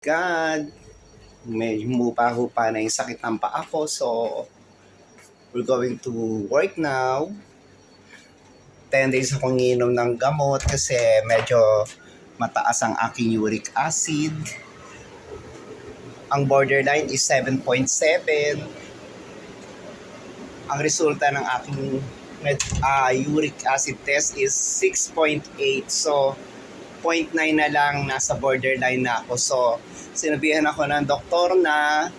God, medyo hupa-hupa na yung sakit ng paa ko. So, we're going to work now. 10 days akong iinom ng gamot kasi medyo mataas ang aking uric acid. Ang borderline is 7.7. Ang resulta ng aking uric acid test is 6.8. So, 0.9 na lang, nasa borderline na ako. So, sinabihan ako ng doktor na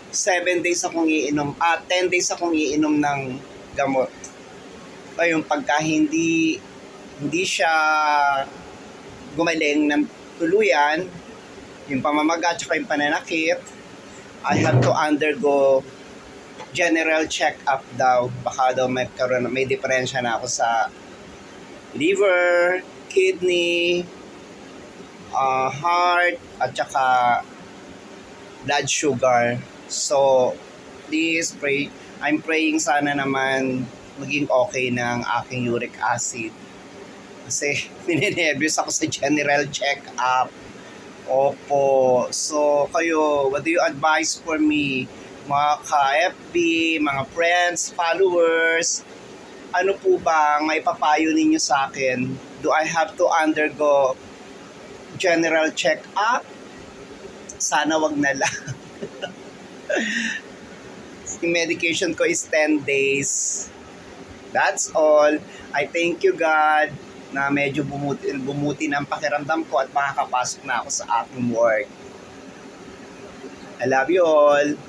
10 days akong iinom ng gamot. Ayun, pagka hindi siya gumaling ng tuluyan, yung pamamaga at yung pananakit, I have to undergo general check-up daw. Baka daw may diferensya na ako sa liver, kidney, heart, at saka blood sugar. So, please pray. I'm praying sana naman maging okay ng aking uric acid. Kasi ninenervyos ako sa general check-up. Opo. So, kayo, what do you advise for me? Mga ka-FB, mga friends, followers, ano po ba may papayo ninyo sa akin? Do I have to undergo general check-up? Sana wag na lang. Yung medication ko is 10 days. That's all. I thank you God na medyo bumuti ng pakiramdam ko at makakapasok na ako sa aking work. I love you all.